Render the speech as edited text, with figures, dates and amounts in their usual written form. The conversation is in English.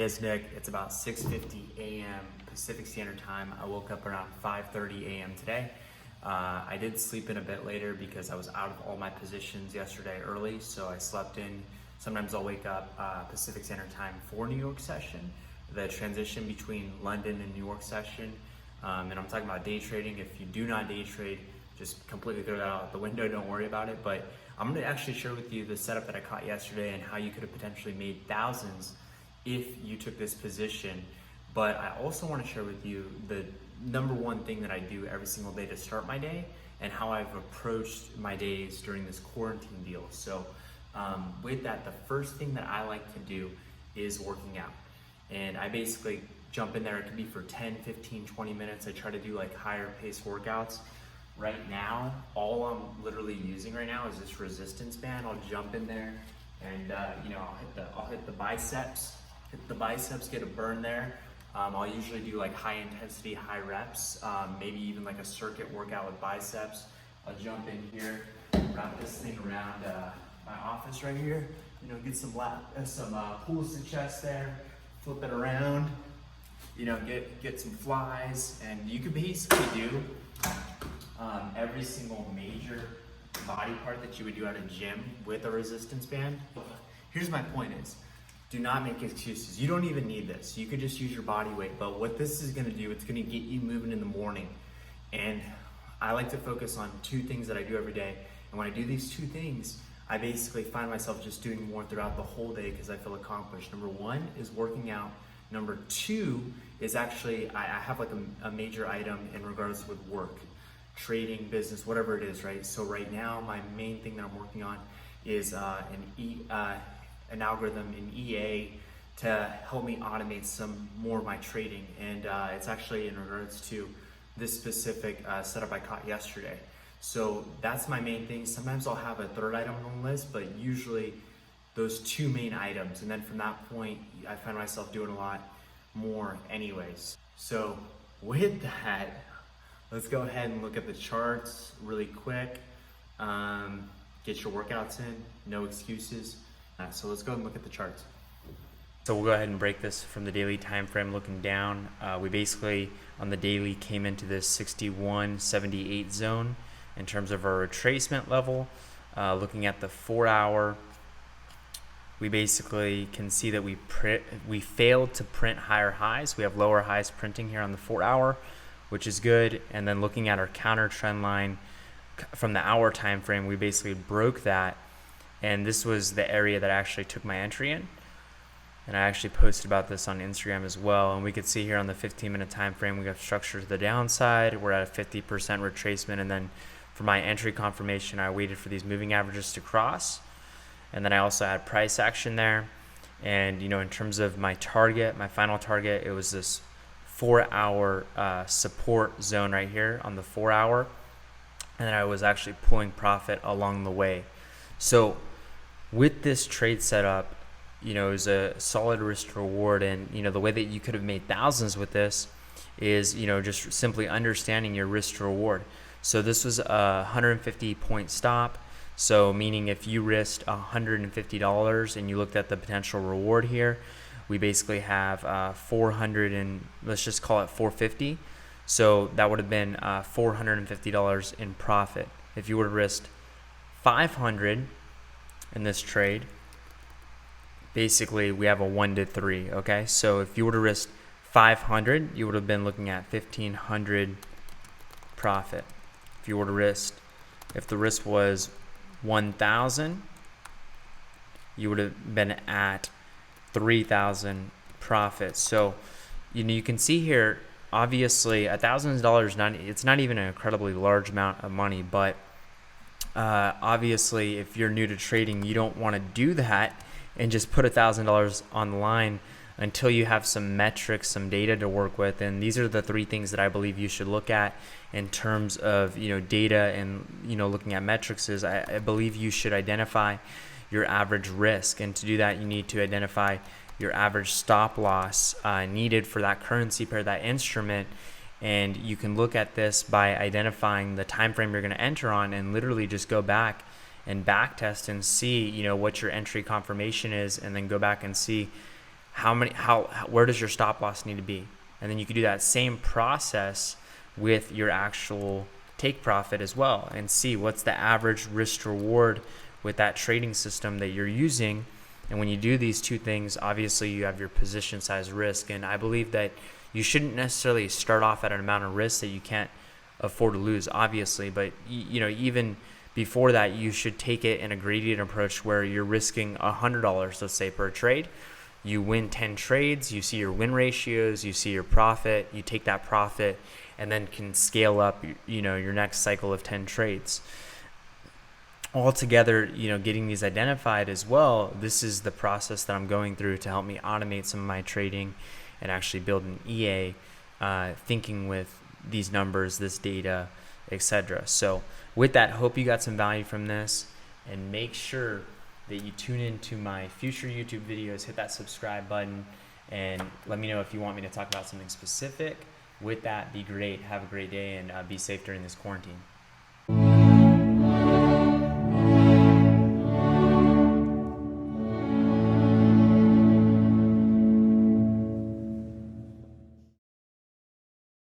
is Nick. It's about 6:50 a.m. Pacific Standard Time. I woke up around 5:30 a.m. today. I did sleep in a bit later because I was out of all my positions yesterday early, so I slept in. Sometimes I'll wake up Pacific Standard Time for New York session, the transition between London and New York session. And I'm talking about day trading. If you do not day trade, just completely throw that out the window, don't worry about it. But I'm gonna actually share with you the setup that I caught yesterday and how you could have potentially made thousands if you took this position. But I also wanna share with you the number one thing that I do every single day to start my day and how I've approached my days during this quarantine deal. So with that, the first thing that I like to do is working out. And I basically jump in there. It could be for 10, 15, 20 minutes. I try to do like higher pace workouts. Right now, all I'm literally using right now is this resistance band. I'll jump in there and I'll hit the biceps, get a burn there. I'll usually do like high intensity, high reps, maybe even like a circuit workout with biceps. I'll jump in here, wrap this thing around my office right here, get some pulls to chest there, flip it around, get some flies, and you could basically do every single major body part that you would do at a gym with a resistance band. Here's my point is, do not make excuses. You don't even need this. You could just use your body weight, but what this is gonna do, it's gonna get you moving in the morning. And I like to focus on two things that I do every day. And when I do these two things, I basically find myself just doing more throughout the whole day because I feel accomplished. Number one is working out. Number two is actually, I have like a major item in regards with work, trading, business, whatever it is, right? So right now, my main thing that I'm working on is an algorithm in EA to help me automate some more of my trading. And it's actually in regards to this specific setup I caught yesterday. So that's my main thing. Sometimes I'll have a third item on the list, but usually those two main items. And then from that point, I find myself doing a lot more anyways. So with that, let's go ahead and look at the charts really quick. Get your workouts in, no excuses. So let's go ahead and look at the charts. So we'll go ahead and break this from the daily time frame looking down. We basically on the daily came into this 61.78 zone in terms of our retracement level. Looking at the 4 hour, we basically can see that we failed to print higher highs. We have lower highs printing here on the 4 hour, which is good. And then looking at our counter trend line from the hour time frame, we basically broke that. And this was the area that I actually took my entry in. And I actually posted about this on Instagram as well. And we could see here on the 15-minute time frame, we got structure to the downside. We're at a 50% retracement. And then for my entry confirmation, I waited for these moving averages to cross. And then I also had price action there. And, in terms of my target, my final target, it was this 4 hour support zone right here on the 4 hour. And then I was actually pulling profit along the way. So with this trade setup, it was a solid risk reward. And, the way that you could have made thousands with this is, just simply understanding your risk to reward. So this was a 150 point stop. So meaning if you risked $150 and you looked at the potential reward here, we basically have 400 and let's just call it 450. So that would have been $450 in profit. If you would have risked 500 in this trade, basically we have a 1 to 3. Okay, so if you would have risked 500, you would have been looking at 1,500 profit. If you would have if the risk was 1,000, you would have been at 3,000 profit. So you can see here, obviously $1,000 it's not even an incredibly large amount of money, but obviously if you're new to trading, you don't want to do that and just put $1,000 on the line until you have some metrics, some data to work with. And these are the three things that I believe you should look at in terms of data and looking at metrics. Is I believe you should identify your average risk, and to do that you need to identify your average stop loss needed for that currency pair, that instrument. And you can look at this by identifying the time frame you're going to enter on and literally just go back and back test and see what your entry confirmation is, and then go back and see where does your stop loss need to be? And then you could do that same process with your actual take profit as well, and see what's the average risk reward with that trading system that you're using. And when you do these two things, obviously you have your position size risk. And I believe that you shouldn't necessarily start off at an amount of risk that you can't afford to lose, obviously, but even before that, you should take it in a gradient approach where you're risking $100, let's say, per trade. You win 10 trades, you see your win ratios, you see your profit, you take that profit and then can scale up, your next cycle of 10 trades. Altogether, getting these identified as well, this is the process that I'm going through to help me automate some of my trading and actually build an EA, thinking with these numbers, this data, etc. So with that, hope you got some value from this, and make sure that you tune into my future YouTube videos, hit that subscribe button, and let me know if you want me to talk about something specific. With that, be great, have a great day, and be safe during this quarantine.